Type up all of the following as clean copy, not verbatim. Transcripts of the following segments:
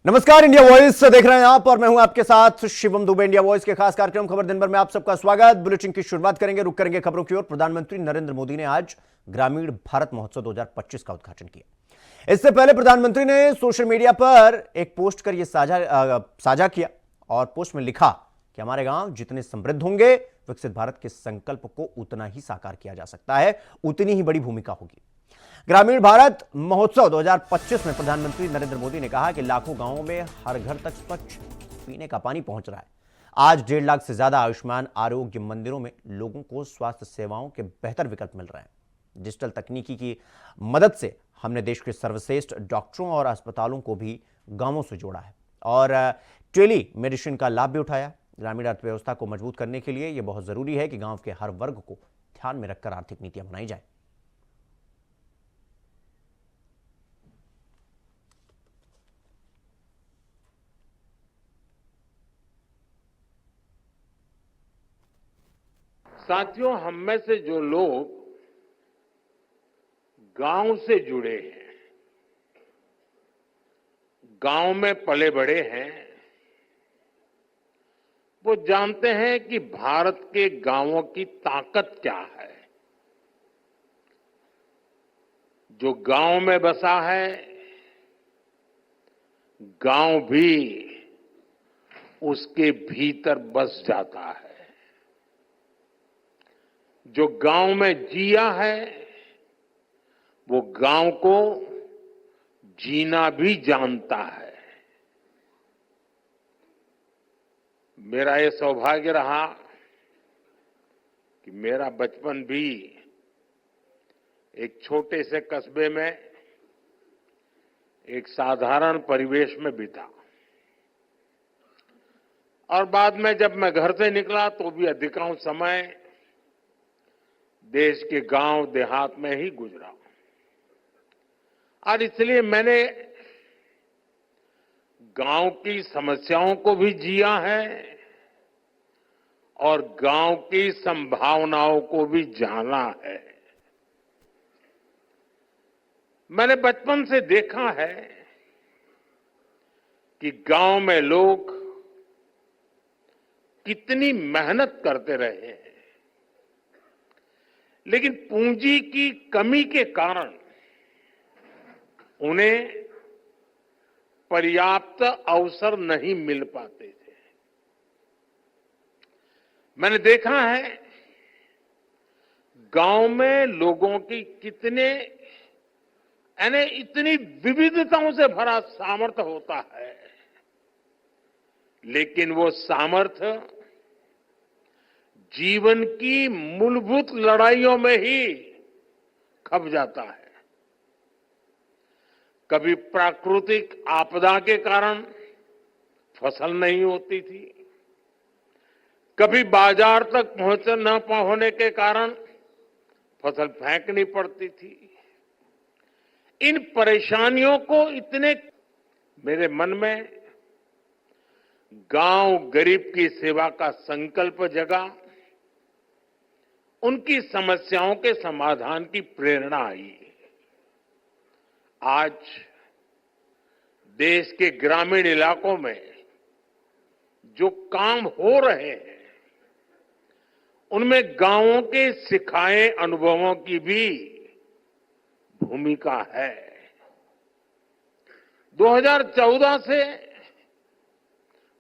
नमस्कार, India voice देख रहे हैं आप और मैं हूं आपके साथ शिवम दुबे। इंडिया वॉइस के खास कार्यक्रम खबर दिन भर में आप सबका स्वागत। बुलेटिन की शुरुआत करेंगे, रुक करेंगे खबरों की ओर। प्रधानमंत्री नरेंद्र मोदी ने आज ग्रामीण भारत महोत्सव 2025 का उद्घाटन किया। इससे पहले प्रधानमंत्री ने सोशल मीडिया पर एक पोस्ट कर यह साझा किया और पोस्ट में लिखा कि हमारे गांव जितने समृद्ध होंगे, विकसित भारत के संकल्प को उतना ही साकार किया जा सकता है, उतनी ही बड़ी भूमिका होगी। ग्रामीण भारत महोत्सव 2025 में प्रधानमंत्री नरेंद्र मोदी ने कहा कि लाखों गांवों में हर घर तक स्वच्छ पीने का पानी पहुंच रहा है। आज 1.5 लाख से ज्यादा आयुष्मान आरोग्य मंदिरों में लोगों को स्वास्थ्य सेवाओं के बेहतर विकल्प मिल रहे हैं। डिजिटल तकनीकी की मदद से हमने देश के सर्वश्रेष्ठ डॉक्टरों और अस्पतालों को भी गांवों से जोड़ा है और टेली मेडिसिन का लाभ भी उठाया। ग्रामीण अर्थव्यवस्था को मजबूत करने के लिए यह बहुत जरूरी है कि गांव के हर वर्ग को ध्यान में रखकर आर्थिक नीतियां बनाई जाए। साथियों, हम में से जो लोग गांव से जुड़े हैं, गांव में पले बड़े हैं, वो जानते हैं कि भारत के गांवों की ताकत क्या है। जो गांव में बसा है, गांव भी उसके भीतर बस जाता है। जो गांव में जिया है, वो गांव को जीना भी जानता है। मेरा ये सौभाग्य रहा कि मेरा बचपन भी एक छोटे से कस्बे में एक साधारण परिवेश में बीता और बाद में जब मैं घर से निकला तो भी अधिकांश समय देश के गांव देहात में ही गुजरा और इसलिए मैंने गांव की समस्याओं को भी जिया है और गांव की संभावनाओं को भी जाना है। मैंने बचपन से देखा है कि गांव में लोग कितनी मेहनत करते रहे हैं, लेकिन पूंजी की कमी के कारण उन्हें पर्याप्त अवसर नहीं मिल पाते थे। मैंने देखा है गांव में लोगों की इतनी विविधताओं से भरा सामर्थ्य होता है, लेकिन वो सामर्थ्य जीवन की मूलभूत लड़ाइयों में ही खप जाता है। कभी प्राकृतिक आपदा के कारण फसल नहीं होती थी, कभी बाजार तक पहुंच न होने के कारण फसल फेंकनी पड़ती थी। इन परेशानियों को मेरे मन में गांव गरीब की सेवा का संकल्प जगा, उनकी समस्याओं के समाधान की प्रेरणा आई। आज देश के ग्रामीण इलाकों में जो काम हो रहे हैं, उनमें गांवों के सिखाए अनुभवों की भी भूमिका है। 2014 से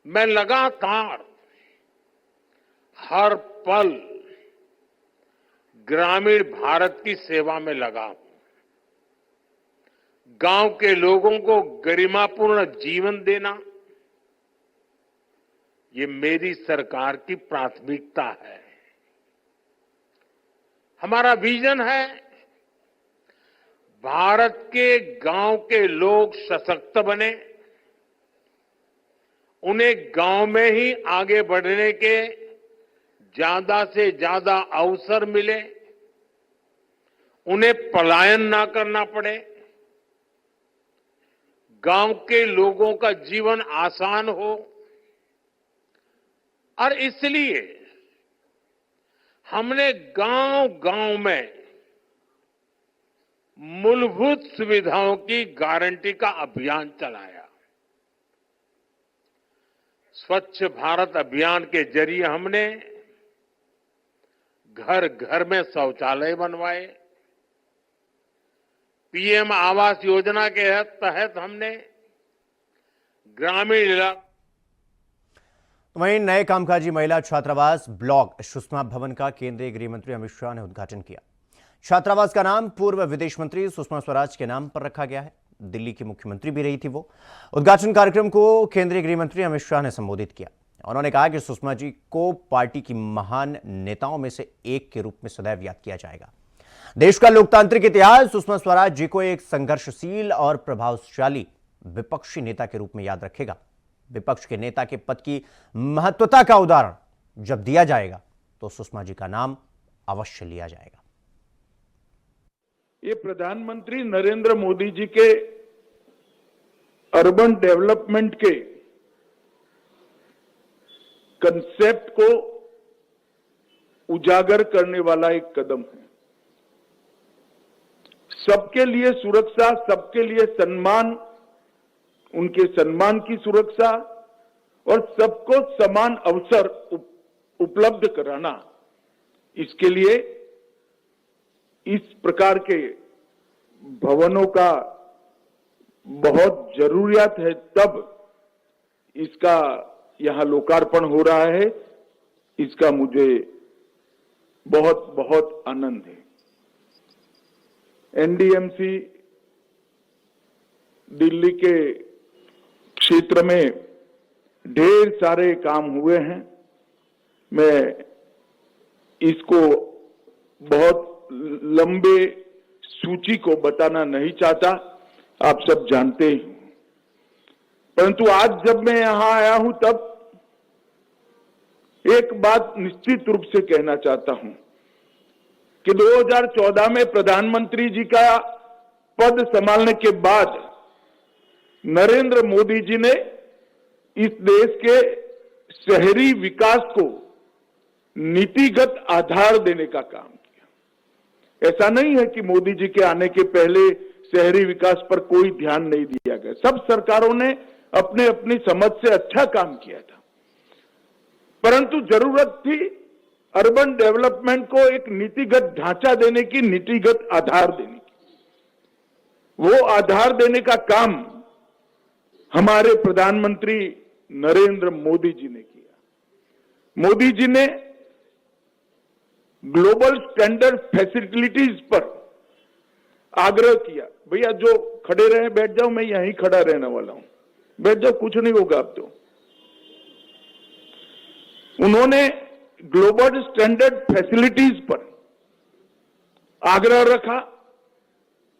मैं लगातार हर पल ग्रामीण भारत की सेवा में लगा हूं। गांव के लोगों को गरिमापूर्ण जीवन देना, ये मेरी सरकार की प्राथमिकता है। हमारा विजन है भारत के गांव के लोग सशक्त बने, उन्हें गांव में ही आगे बढ़ने के ज्यादा से ज्यादा अवसर मिले, उन्हें पलायन ना करना पड़े, गांव के लोगों का जीवन आसान हो। और इसलिए हमने गांव-गांव में मूलभूत सुविधाओं की गारंटी का अभियान चलाया। स्वच्छ भारत अभियान के जरिए हमने घर घर में शौचालय बनवाए। पीएम आवास योजना के तहत हमने ग्रामीण इलाकों तो वहीं नए कामकाजी महिला छात्रावास ब्लॉक सुषमा भवन का केंद्रीय गृह मंत्री अमित शाह ने उद्घाटन किया। छात्रावास का नाम पूर्व विदेश मंत्री सुषमा स्वराज के नाम पर रखा गया है। दिल्ली की मुख्यमंत्री भी रही थी वो। उद्घाटन कार्यक्रम को केंद्रीय गृह मंत्री अमित शाह ने संबोधित किया। उन्होंने कहा कि सुषमा जी को पार्टी की महान नेताओं में से एक के रूप में सदैव याद किया जाएगा। देश का लोकतांत्रिक इतिहास सुषमा स्वराज जी को एक संघर्षशील और प्रभावशाली विपक्षी नेता के रूप में याद रखेगा। विपक्ष के नेता के पद की महत्वता का उदाहरण जब दिया जाएगा तो सुषमा जी का नाम अवश्य लिया जाएगा। ये प्रधानमंत्री नरेंद्र मोदी जी के अर्बन डेवलपमेंट के कंसेप्ट को उजागर करने वाला एक कदम है। सबके लिए सुरक्षा, सबके लिए सम्मान, उनके सम्मान की सुरक्षा और सबको समान अवसर उपलब्ध कराना, इसके लिए इस प्रकार के भवनों का बहुत जरूरियत है। तब इसका यहां लोकार्पण हो रहा है, इसका मुझे बहुत बहुत आनंद है। एनडीएमसी दिल्ली के क्षेत्र में ढेर सारे काम हुए हैं। मैं इसको बहुत लंबे सूची को बताना नहीं चाहता, आप सब जानते ही। परंतु आज जब मैं यहां आया हूं तब एक बात निश्चित रूप से कहना चाहता हूं कि 2014 में प्रधानमंत्री जी का पद संभालने के बाद नरेंद्र मोदी जी ने इस देश के शहरी विकास को नीतिगत आधार देने का काम किया। ऐसा नहीं है कि मोदी जी के आने के पहले शहरी विकास पर कोई ध्यान नहीं दिया गया। सब सरकारों ने अपने अपनी समझ से अच्छा काम किया था, परंतु जरूरत थी अर्बन डेवलपमेंट को एक नीतिगत ढांचा देने की, नीतिगत आधार देने की। वो आधार देने का काम हमारे प्रधानमंत्री नरेंद्र मोदी जी ने किया। मोदी जी ने ग्लोबल स्टैंडर्ड फैसिलिटीज पर आग्रह किया। भैया जो खड़े रहे बैठ जाओ, मैं यहीं खड़ा रहने वाला हूं, बैठ जाओ, कुछ नहीं होगा अब तो। उन्होंने ग्लोबल स्टैंडर्ड फैसिलिटीज पर आग्रह रखा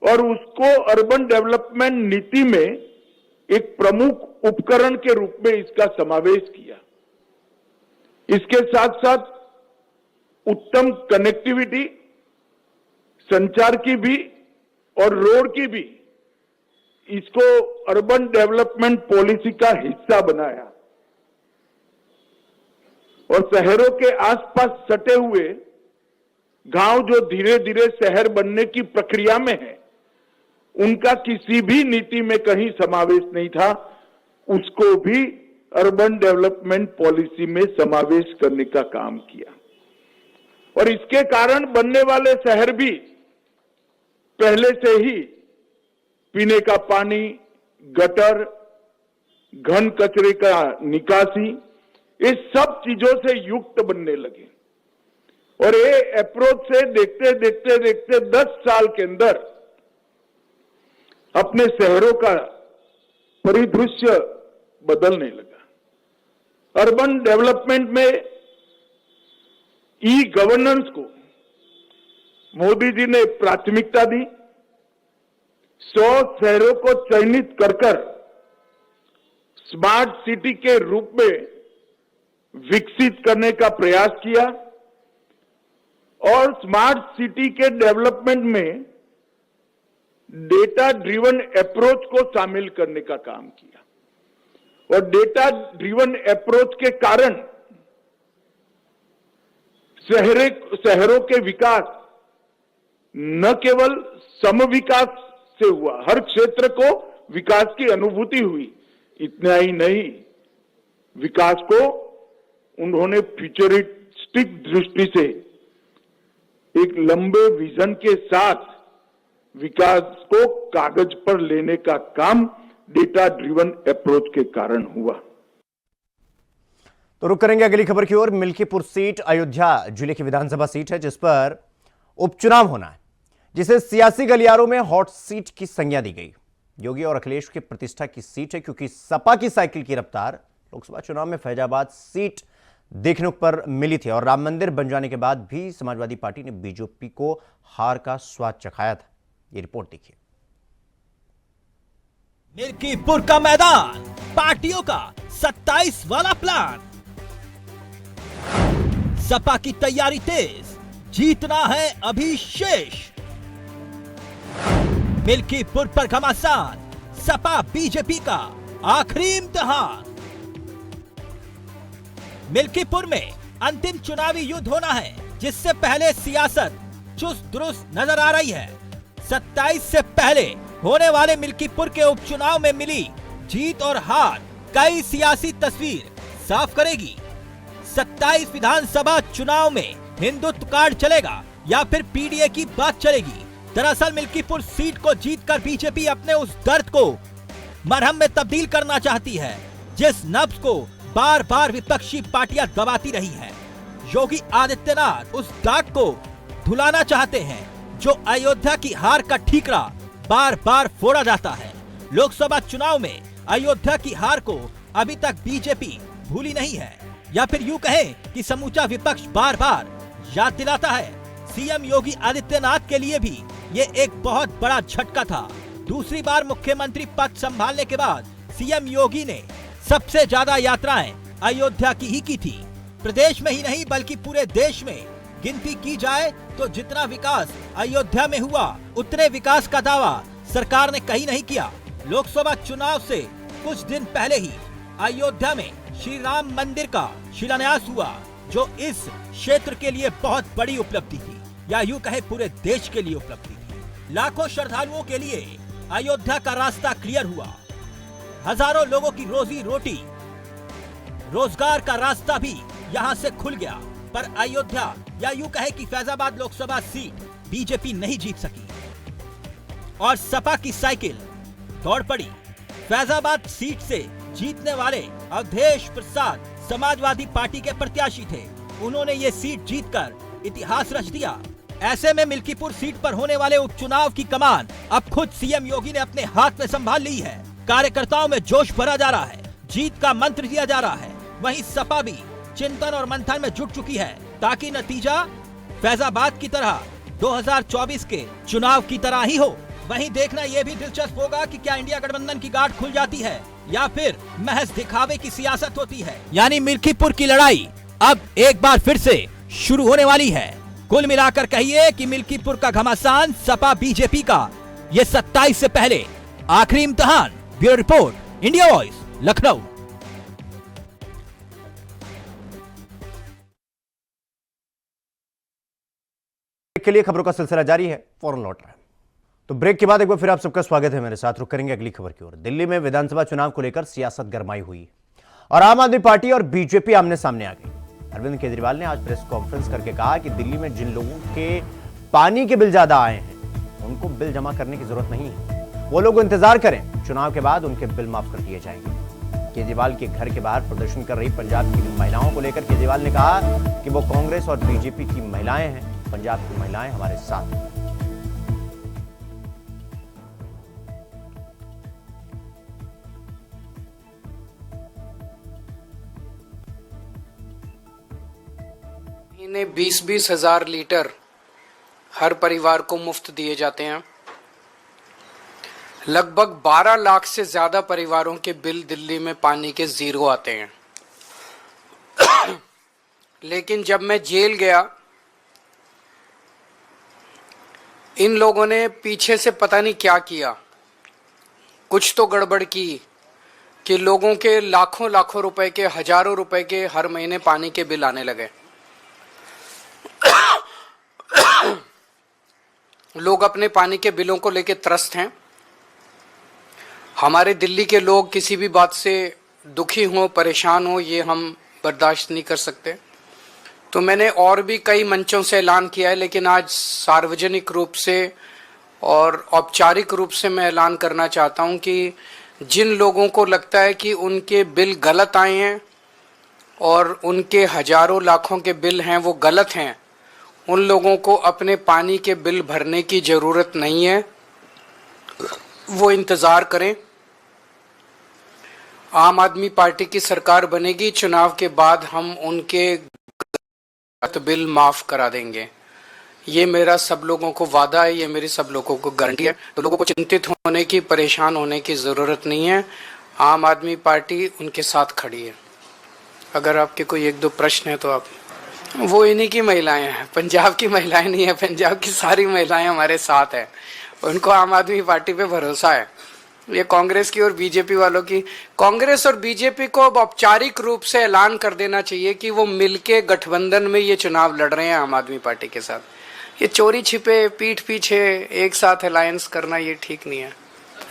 और उसको अर्बन डेवलपमेंट नीति में एक प्रमुख उपकरण के रूप में इसका समावेश किया। इसके साथ साथ उत्तम कनेक्टिविटी, संचार की भी और रोड की भी, इसको अर्बन डेवलपमेंट पॉलिसी का हिस्सा बनाया। और शहरों के आसपास सटे हुए गांव जो धीरे धीरे शहर बनने की प्रक्रिया में है, उनका किसी भी नीति में कहीं समावेश नहीं था, उसको भी अर्बन डेवलपमेंट पॉलिसी में समावेश करने का काम किया। और इसके कारण बनने वाले शहर भी पहले से ही पीने का पानी, गटर, घन कचरे का निकासी, इस सब चीजों से युक्त बनने लगे। और ये अप्रोच से देखते देखते देखते 10 साल के अंदर अपने शहरों का परिदृश्य बदलने लगा। अर्बन डेवलपमेंट में ई गवर्नेंस को मोदी जी ने प्राथमिकता दी। 100 शहरों को चयनित कर स्मार्ट सिटी के रूप में विकसित करने का प्रयास किया और स्मार्ट सिटी के डेवलपमेंट में डेटा ड्रिवन अप्रोच को शामिल करने का काम किया। और डेटा ड्रिवन अप्रोच के कारण शहरों के विकास न केवल सम विकास से हुआ, हर क्षेत्र को विकास की अनुभूति हुई। इतना ही नहीं, विकास को उन्होंने फ्यूचरिस्टिक दृष्टि से एक लंबे विजन के साथ विकास को कागज पर लेने का काम डेटा ड्रिवन अप्रोच के कारण हुआ। तो रुक करेंगे अगली खबर की ओर। मिल्कीपुर सीट अयोध्या जिले की विधानसभा सीट है जिस पर उपचुनाव होना है, जिसे सियासी गलियारों में हॉट सीट की संज्ञा दी गई। योगी और अखिलेश की प्रतिष्ठा की सीट है क्योंकि सपा की साइकिल की रफ्तार लोकसभा चुनाव में फैजाबाद सीट देखने पर मिली थी और राम मंदिर बन जाने के बाद भी समाजवादी पार्टी ने बीजेपी को हार का स्वाद चखाया था। ये रिपोर्ट देखिए। मिल्कीपुर का मैदान, पार्टियों का 27 वाला प्लान, सपा की तैयारी तेज, जीतना है अभी शेष। मिल्कीपुर पर घमासान, सपा बीजेपी का आखिरी इम्तिहान। मिल्कीपुर में अंतिम चुनावी युद्ध होना है, जिससे पहले सियासत चुस्त दुरुस्त नजर आ रही है। 27 से पहले होने वाले मिल्कीपुर के उपचुनाव में मिली जीत और हार कई सियासी तस्वीर साफ करेगी। 27 विधानसभा चुनाव में हिंदुत्व कार्ड चलेगा या फिर पीडीए की बात चलेगी। दरअसल मिल्कीपुर सीट को जीतकर बीजेपी अपने उस दर्द को मरहम में तब्दील करना चाहती है, जिस नब्ज को बार बार विपक्षी पार्टियां दबाती रही हैं। योगी आदित्यनाथ उस दाग को धुलाना चाहते हैं जो अयोध्या की हार का ठीकरा बार बार फोड़ा जाता है। लोकसभा चुनाव में अयोध्या की हार को अभी तक बीजेपी भूली नहीं है, या फिर यूं कहें कि समूचा विपक्ष बार बार याद दिलाता है। सीएम योगी आदित्यनाथ के लिए भी ये एक बहुत बड़ा झटका था। दूसरी बार मुख्यमंत्री पद संभालने के बाद सीएम योगी ने सबसे ज्यादा यात्राएं अयोध्या की ही की थी। प्रदेश में ही नहीं बल्कि पूरे देश में गिनती की जाए तो जितना विकास अयोध्या में हुआ उतने विकास का दावा सरकार ने कहीं नहीं किया। लोकसभा चुनाव से कुछ दिन पहले ही अयोध्या में श्री राम मंदिर का शिलान्यास हुआ, जो इस क्षेत्र के लिए बहुत बड़ी उपलब्धि थी, या यूं कहे पूरे देश के लिए उपलब्धि थी। लाखों श्रद्धालुओं के लिए अयोध्या का रास्ता क्लियर हुआ। हजारों लोगों की रोजी रोटी, रोजगार का रास्ता भी यहां से खुल गया। पर अयोध्या या यूं कहे कि फैजाबाद लोकसभा सीट बीजेपी नहीं जीत सकी और सपा की साइकिल दौड़ पड़ी। फैजाबाद सीट से जीतने वाले अवधेश प्रसाद समाजवादी पार्टी के प्रत्याशी थे। उन्होंने ये सीट जीतकर इतिहास रच दिया। ऐसे में मिल्कीपुर सीट पर होने वाले उपचुनाव की कमान अब खुद सीएम योगी ने अपने हाथ में संभाल ली है। कार्यकर्ताओं में जोश भरा जा रहा है, जीत का मंत्र दिया जा रहा है। वहीं सपा भी चिंतन और मंथन में जुट चुकी है ताकि नतीजा फैजाबाद की तरह 2024 के चुनाव की तरह ही हो। वहीं देखना यह भी दिलचस्प होगा कि क्या इंडिया गठबंधन की गांठ खुल जाती है या फिर महज दिखावे की सियासत होती है। यानी मिल्कीपुर की लड़ाई अब एक बार फिर से शुरू होने वाली है। कुल मिलाकर कहिए कि मिल्कीपुर का घमासान सपा बीजेपी का ये 27 से पहले आखिरी इम्तिहान। Bureau report, India voice, Lucknow. के लिए खबरों का सिलसिला जारी है, फौरन लौट रहा है। तो ब्रेक के बाद एक बार फिर आप सबका स्वागत है मेरे साथ। रुक करेंगे अगली खबर की ओर। दिल्ली में विधानसभा चुनाव को लेकर सियासत गरमाई हुई और आम आदमी पार्टी और बीजेपी आमने सामने आ गई। अरविंद केजरीवाल ने आज प्रेस कॉन्फ्रेंस करके कहा कि दिल्ली में जिन लोगों के पानी के बिल ज्यादा आए हैं उनको बिल जमा करने की जरूरत नहीं है, वो लोग इंतजार करें, चुनाव के बाद उनके बिल माफ कर दिए जाएंगे। केजरीवाल के घर के बाहर प्रदर्शन कर रही पंजाब की महिलाओं को लेकर केजरीवाल ने कहा कि वो कांग्रेस और बीजेपी की महिलाएं हैं, पंजाब की महिलाएं हमारे साथ हैं। महीने 20-20 हजार लीटर हर परिवार को मुफ्त दिए जाते हैं। लगभग 12 लाख से ज्यादा परिवारों के बिल दिल्ली में पानी के जीरो आते हैं। लेकिन जब मैं जेल गया, इन लोगों ने पीछे से पता नहीं क्या किया, कुछ तो गड़बड़ की कि लोगों के लाखों लाखों रुपए के, हजारों रुपए के हर महीने पानी के बिल आने लगे। लोग अपने पानी के बिलों को लेकर त्रस्त हैं। हमारे दिल्ली के लोग किसी भी बात से दुखी हो, परेशान हो, ये हम बर्दाश्त नहीं कर सकते। तो मैंने और भी कई मंचों से ऐलान किया है, लेकिन आज सार्वजनिक रूप से और औपचारिक रूप से मैं ऐलान करना चाहता हूं कि जिन लोगों को लगता है कि उनके बिल गलत आए हैं और उनके हजारों लाखों के बिल हैं वो गलत हैं, उन लोगों को अपने पानी के बिल भरने की ज़रूरत नहीं है, वो इंतज़ार करें। आम आदमी पार्टी की सरकार बनेगी, चुनाव के बाद हम उनके बिल माफ़ करा देंगे। ये मेरा सब लोगों को वादा है, ये मेरी सब लोगों को गारंटी है। तो लोगों को चिंतित होने की, परेशान होने की ज़रूरत नहीं है। आम आदमी पार्टी उनके साथ खड़ी है। अगर आपके कोई एक दो प्रश्न है तो आप, वो इन्हीं की महिलाएं हैं, पंजाब की महिलाएं नहीं है, पंजाब की सारी महिलाएं हमारे साथ हैं। उनको आम आदमी पार्टी पे भरोसा है। ये कांग्रेस की और बीजेपी वालों की, कांग्रेस और बीजेपी को अब औपचारिक रूप से ऐलान कर देना चाहिए कि वो मिलके गठबंधन में ये चुनाव लड़ रहे हैं आम आदमी पार्टी के साथ। ये चोरी छिपे पीठ पीछे एक साथ अलायंस करना ये ठीक नहीं है।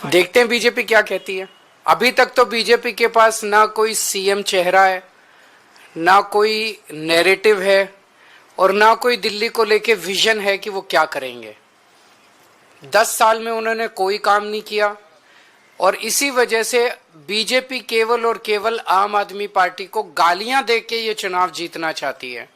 देखते हैं बीजेपी क्या कहती है। अभी तक तो बीजेपी के पास ना कोई सीएम चेहरा है, ना कोई नैरेटिव है और ना कोई दिल्ली को लेके विजन है कि वो क्या करेंगे। 10 साल में उन्होंने कोई काम नहीं किया और इसी वजह से बीजेपी केवल और केवल आम आदमी पार्टी को गालियां देके ये चुनाव जीतना चाहती है।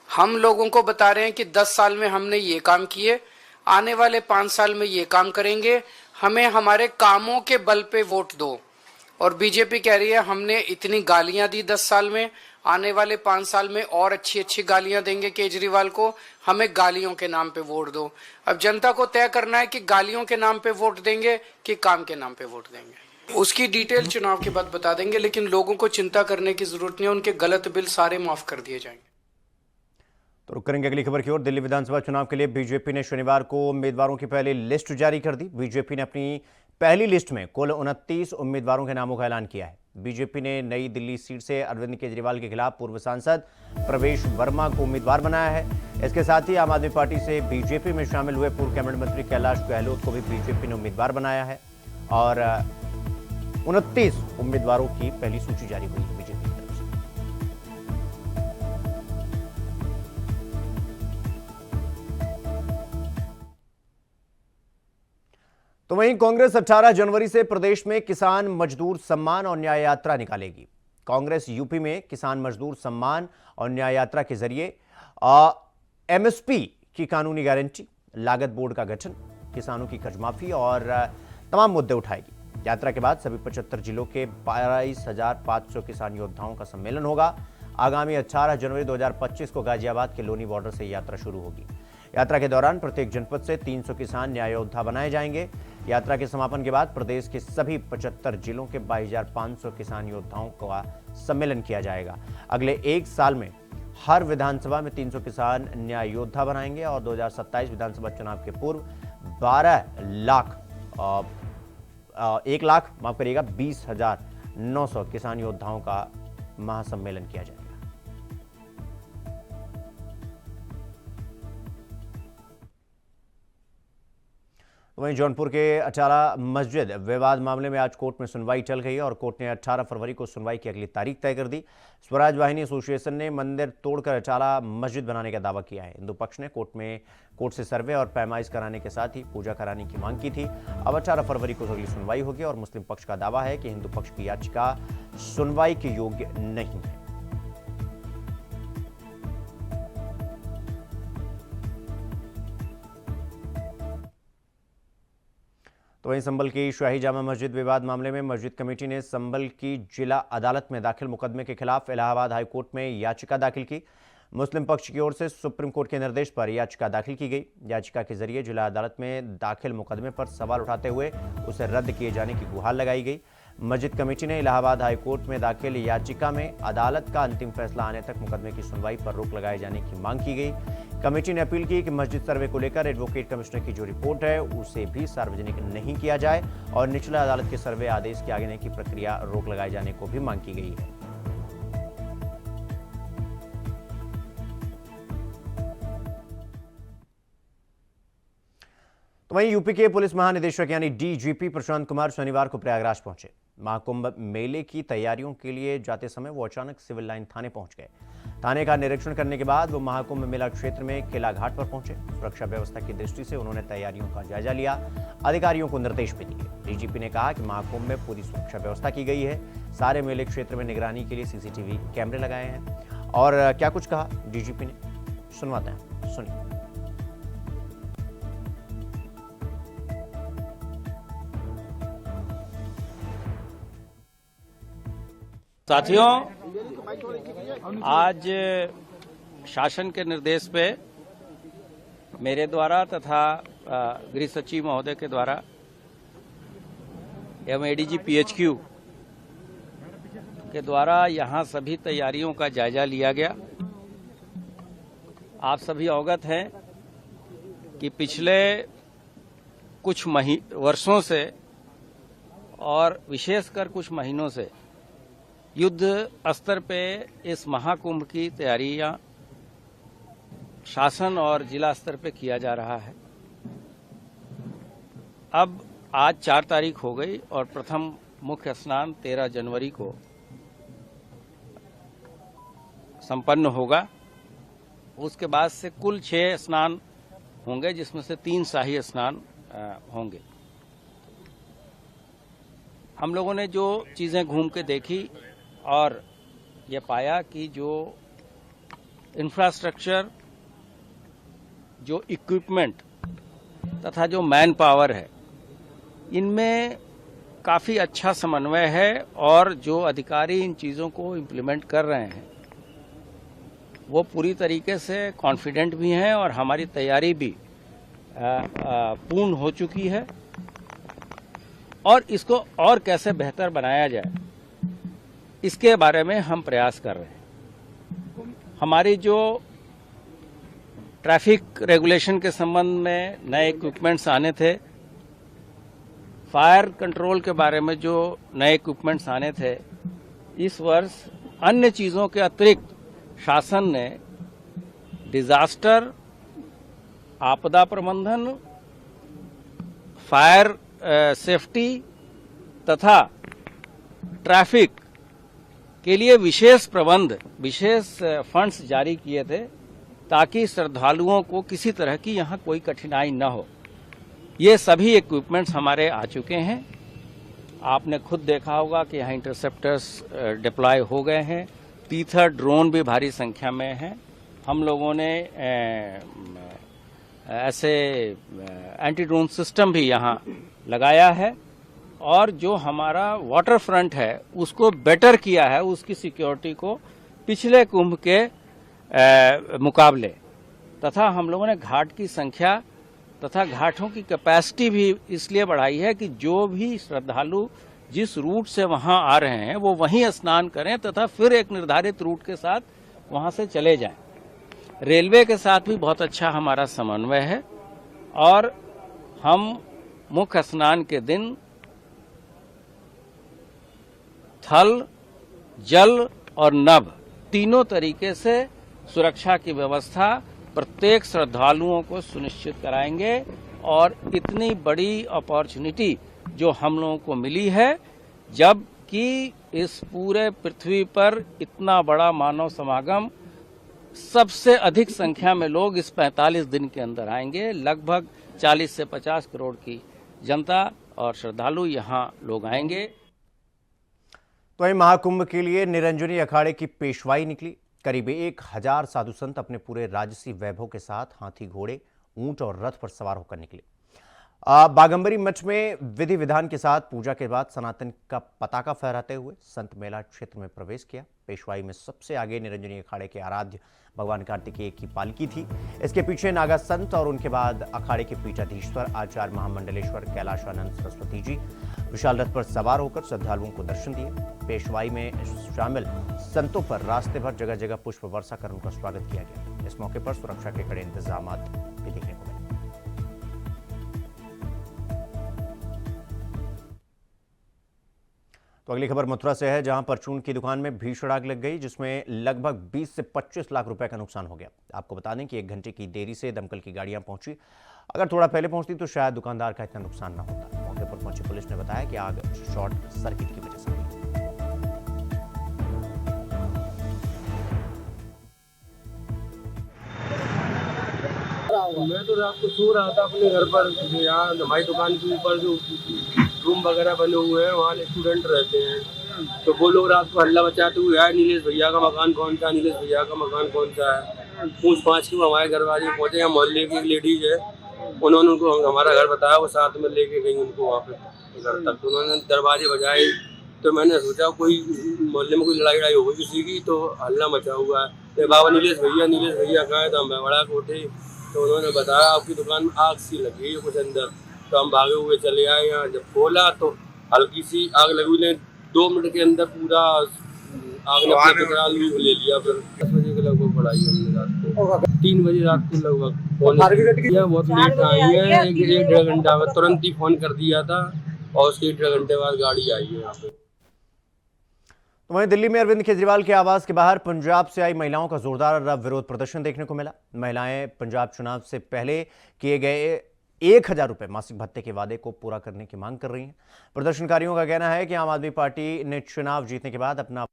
हम लोगों को बता रहे हैं कि 10 साल में हमने ये काम किए, आने वाले 5 साल में ये काम करेंगे, हमें हमारे कामों के बल पे वोट दो। और बीजेपी कह रही है हमने इतनी गालियां दी 10 साल में, आने वाले 5 साल में और अच्छी अच्छी गालियां देंगे केजरीवाल को, हमें गालियों के नाम पे वोट दो। अब जनता को तय करना है कि गालियों के नाम पे वोट देंगे कि काम के नाम पे वोट देंगे। उसकी डिटेल चुनाव के बाद बता देंगे, लेकिन लोगों को चिंता करने की जरूरत नहीं है, उनके गलत बिल सारे माफ कर दिए जाएंगे। तो रुक करेंगे अगली खबर की ओर। दिल्ली विधानसभा चुनाव के लिए बीजेपी ने शनिवार को उम्मीदवारों की पहली लिस्ट जारी कर दी। बीजेपी ने अपनी पहली लिस्ट में कुल 29 उम्मीदवारों के नामों का ऐलान किया है। बीजेपी ने नई दिल्ली सीट से अरविंद केजरीवाल के खिलाफ पूर्व सांसद प्रवेश वर्मा को उम्मीदवार बनाया है। इसके साथ ही आम आदमी पार्टी से बीजेपी में शामिल हुए पूर्व कैबिनेट मंत्री कैलाश गहलोत को भी बीजेपी ने उम्मीदवार बनाया है और 29 उम्मीदवारों की पहली सूची जारी हुई है बीजेपी की तरफ से। तो वहीं कांग्रेस 18 जनवरी से प्रदेश में किसान मजदूर सम्मान और न्याय यात्रा निकालेगी। कांग्रेस यूपी में किसान मजदूर सम्मान और न्याय यात्रा के जरिए एमएसपी की कानूनी गारंटी, लागत बोर्ड का गठन, किसानों की कर्ज माफी और तमाम मुद्दे उठाएगी। यात्रा के बाद सभी 75 जिलों के 22,500 किसान योद्धाओं का सम्मेलन होगा। आगामी 18 जनवरी 2025 को गाजियाबाद के लोनी बॉर्डर से यात्रा शुरू होगी। यात्रा के दौरान प्रत्येक जनपद से 300 किसान न्याय योद्धा बनाए जाएंगे। यात्रा के समापन के बाद प्रदेश के सभी 75 जिलों के 22,500 किसान योद्धाओं का सम्मेलन किया जाएगा। अगले 1 साल में हर विधानसभा में 300 किसान न्याय योद्धा बनाएंगे और 2027 विधानसभा चुनाव के पूर्व 20,900 किसान योद्धाओं का महासम्मेलन किया जाएगा। वहीं जौनपुर के अटाला मस्जिद विवाद मामले में आज कोर्ट में सुनवाई चल गई और कोर्ट ने 18 फरवरी को सुनवाई की अगली तारीख तय कर दी। स्वराज वाहिनी एसोसिएशन ने मंदिर तोड़कर अटाला मस्जिद बनाने का दावा किया है। हिंदू पक्ष ने कोर्ट से सर्वे और पैमाइश कराने के साथ ही पूजा कराने की मांग की थी। अब 18 फरवरी को अगली सुनवाई होगी और मुस्लिम पक्ष का दावा है कि हिंदू पक्ष की याचिका सुनवाई के योग्य नहीं है। तो वहीं संभल की शाही जामा मस्जिद विवाद मामले में मस्जिद कमेटी ने संभल की जिला अदालत में दाखिल मुकदमे के खिलाफ इलाहाबाद हाई कोर्ट में याचिका दाखिल की। मुस्लिम पक्ष की ओर से सुप्रीम कोर्ट के निर्देश पर याचिका दाखिल की गई। याचिका के जरिए जिला अदालत में दाखिल मुकदमे पर सवाल उठाते हुए उसे रद्द किए जाने की गुहार लगाई गई। मस्जिद कमेटी ने इलाहाबाद हाई कोर्ट में दाखिल याचिका में अदालत का अंतिम फैसला आने तक मुकदमे की सुनवाई पर रोक लगाए जाने की मांग की गई। कमेटी ने अपील की कि मस्जिद सर्वे को लेकर एडवोकेट कमिश्नर की जो रिपोर्ट है उसे भी सार्वजनिक नहीं किया जाए और निचला अदालत के सर्वे आदेश के आगे की प्रक्रिया रोक लगाए जाने को भी मांग की गई है। तो वहीं यूपी के पुलिस महानिदेशक यानी डीजीपी प्रशांत कुमार शनिवार को प्रयागराज पहुंचे। महाकुंभ मेले की तैयारियों के लिए जाते समय वो अचानक सिविल लाइन थाने पहुंच गए। थाने का निरीक्षण करने के बाद वो महाकुंभ मेला क्षेत्र में किला घाट पर पहुंचे। सुरक्षा व्यवस्था की दृष्टि से उन्होंने तैयारियों का जायजा लिया, अधिकारियों को निर्देश भी दिए। डीजीपी ने कहा कि महाकुंभ में पूरी सुरक्षा व्यवस्था की गई है। सारे मेले क्षेत्र में निगरानी के लिए सीसीटीवी कैमरे लगाए हैं। और क्या कुछ कहा डीजीपी ने, सुनवाते हैं, सुनिए। साथियों, आज शासन के निर्देश पे मेरे द्वारा तथा गृह सचिव महोदय के द्वारा एवं एडीजी पीएचक्यू के द्वारा यहां सभी तैयारियों का जायजा लिया गया। आप सभी अवगत हैं कि पिछले कुछ वर्षों से और विशेषकर कुछ महीनों से युद्ध स्तर पे इस महाकुंभ की तैयारियां शासन और जिला स्तर पे किया जा रहा है। अब आज 4 तारीख हो गई और प्रथम मुख्य स्नान 13 जनवरी को संपन्न होगा। उसके बाद से कुल 6 स्नान होंगे, जिसमें से 3 शाही स्नान होंगे। हम लोगों ने जो चीजें घूम के देखी और ये पाया कि जो इंफ्रास्ट्रक्चर, जो इक्विपमेंट तथा जो मैन पावर है, इनमें काफ़ी अच्छा समन्वय है और जो अधिकारी इन चीज़ों को इम्प्लीमेंट कर रहे हैं वो पूरी तरीके से कॉन्फिडेंट भी हैं और हमारी तैयारी भी पूर्ण हो चुकी है। और इसको और कैसे बेहतर बनाया जाए, इसके बारे में हम प्रयास कर रहे हैं। हमारी जो ट्रैफिक रेगुलेशन के संबंध में नए इक्विपमेंट्स आने थे, फायर कंट्रोल के बारे में जो नए इक्विपमेंट्स आने थे, इस वर्ष अन्य चीज़ों के अतिरिक्त शासन ने डिजास्टर, आपदा प्रबंधन, फायर सेफ्टी तथा ट्रैफिक के लिए विशेष प्रबंध, विशेष फंड्स जारी किए थे ताकि श्रद्धालुओं को किसी तरह की यहाँ कोई कठिनाई न हो। ये सभी इक्विपमेंट्स हमारे आ चुके हैं। आपने खुद देखा होगा कि यहाँ इंटरसेप्टर्स डिप्लॉय हो गए हैं। पीथर ड्रोन भी भारी संख्या में हैं। हम लोगों ने ऐसे एंटी ड्रोन सिस्टम भी यहाँ लगाया है और जो हमारा वाटर फ्रंट है उसको बेटर किया है, उसकी सिक्योरिटी को पिछले कुंभ के मुकाबले। तथा हम लोगों ने घाट की संख्या तथा घाटों की कैपेसिटी भी इसलिए बढ़ाई है कि जो भी श्रद्धालु जिस रूट से वहां आ रहे हैं वो वहीं स्नान करें तथा फिर एक निर्धारित रूट के साथ वहां से चले जाएं। रेलवे के साथ भी बहुत अच्छा हमारा समन्वय है और हम मुख्य स्नान के दिन थल, जल और नभ तीनों तरीके से सुरक्षा की व्यवस्था प्रत्येक श्रद्धालुओं को सुनिश्चित कराएंगे। और इतनी बड़ी अपॉर्चुनिटी जो हम लोगों को मिली है, जबकि इस पूरे पृथ्वी पर इतना बड़ा मानव समागम, सबसे अधिक संख्या में लोग इस 45 दिन के अंदर आएंगे। लगभग 40 से 50 करोड़ की जनता और श्रद्धालु यहाँ लोग आएंगे। तो वहीं महाकुंभ के लिए निरंजनी अखाड़े की पेशवाई निकली। करीब 1000 साधु संत अपने पूरे राजसी वैभव के साथ हाथी, घोड़े, ऊंट और रथ पर सवार होकर निकले। बागंबरी मठ में विधि विधान के साथ पूजा के बाद सनातन का पताका फहराते हुए संत मेला क्षेत्र में प्रवेश किया। पेशवाई में सबसे आगे निरंजनी अखाड़े के आराध्य भगवान कार्तिकेय की पालकी थी। इसके पीछे नागा संत और उनके बाद अखाड़े के पीठाधीश्वर आचार्य महामंडलेश्वर कैलाशानंद सरस्वती जी विशाल रथ पर सवार होकर श्रद्धालुओं को दर्शन दिए। पेशवाई में शामिल संतों पर रास्ते भर जगह जगह पुष्प वर्षा कर उनका स्वागत किया गया। इस मौके पर सुरक्षा के कड़े इंतजाम भी देखने को मिले। तो अगली खबर मथुरा से है, जहां परचून की दुकान में भीषण आग लग गई, जिसमें लगभग 20 से 25 लाख रुपए का नुकसान हो गया। आपको बता दें कि 1 घंटे की देरी से दमकल की गाड़ियां पहुंची अगर थोड़ा पहले पहुंचती तो शायद दुकानदार का इतना नुकसान ना होता। मौके पर पहुंची पुलिस ने बताया कि आग शॉर्ट सर्किट की वजह से हुई। मैं तो रात को सो रहा था अपने घर पर। यहाँ हमारी दुकान के ऊपर जो रूम वगैरह बने हुए हैं वहाँ स्टूडेंट रहते हैं, तो वो लोग रात को हल्ला मचाते हुए आए, नीलेश भैया का मकान कौन सा है, नीलेश भैया का मकान कौन सा है। पूछ पाछ के वो हमारे दरवाजे पहुँचे। यहाँ मोहल्ले की एक लेडीज है, उन्होंने उनको हमारा घर बताया, वो साथ में लेके गई उनको वहाँ पे घर तक। तो उन्होंने दरवाजे बजाए, तो मैंने सोचा कोई मोहल्ले में कोई लड़ाई हो गई किसी की, तो हल्ला मचा हुआ है। बाबा नीलेश भैया कहाँ है, तो हम बड़ा कोठे। तो उन्होंने बताया आपकी दुकान में आग सी लगी है कुछ अंदर। तो हम भागे हुए चले आए। यहाँ जब खोला तो हल्की सी आग लगी हुई, 2 मिनट के अंदर पूरा आग ने अपना टुकड़ा लूट ले लिया। फिर 10 बजे के लगभग पढ़ाई हमने रात को, 3 बजे रात को लगभग बहुत लेट आई है। 1-1.5 घंटा में तुरंत ही फोन कर दिया था और उसके 1.5 घंटे बाद गाड़ी आई है यहाँ पे। वहीं दिल्ली में अरविंद केजरीवाल के आवास के बाहर पंजाब से आई महिलाओं का जोरदार विरोध प्रदर्शन देखने को मिला। महिलाएं पंजाब चुनाव से पहले किए गए 1000 रुपए मासिक भत्ते के वादे को पूरा करने की मांग कर रही हैं। प्रदर्शनकारियों का कहना है कि आम आदमी पार्टी ने चुनाव जीतने के बाद अपना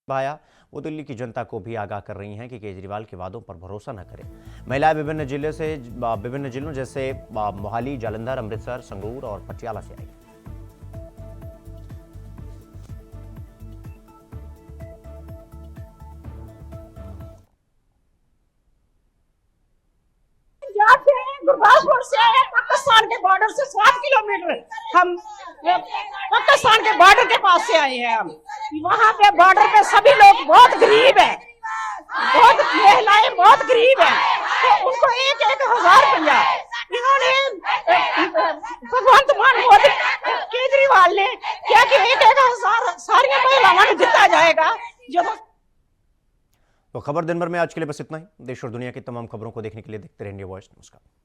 भाया, वो दिल्ली की जनता को भी आगाह कर रही हैं कि केजरीवाल के वादों पर भरोसा न करें। महिलाएं विभिन्न जिलों जैसे मोहाली, जालंधर, अमृतसर, संगरूर और पटियाला से आई। गुरदासपुर से पाकिस्तान के बॉर्डर से 7 किलोमीटर हम पाकिस्तान के बॉर्डर के पास से आए हैं। हम वहाँ पे बॉर्डर पे सभी लोग बहुत गरीब हैं, बहुत महिलाएं बहुत गरीब हैं, तो उनको 1,000 रुपया इन्होंने भगवंत मान मोदी केजरीवाल ने क्या कि 1,000 सारी महिलाओं को दिया जाएगा। जब तो खबर दिन भर में आज के लिए बस इतना ही। देश और दुनिया की तमाम खबरों को देखने के लिए देखते रहिए इंडिया वॉइस। नमस्कार।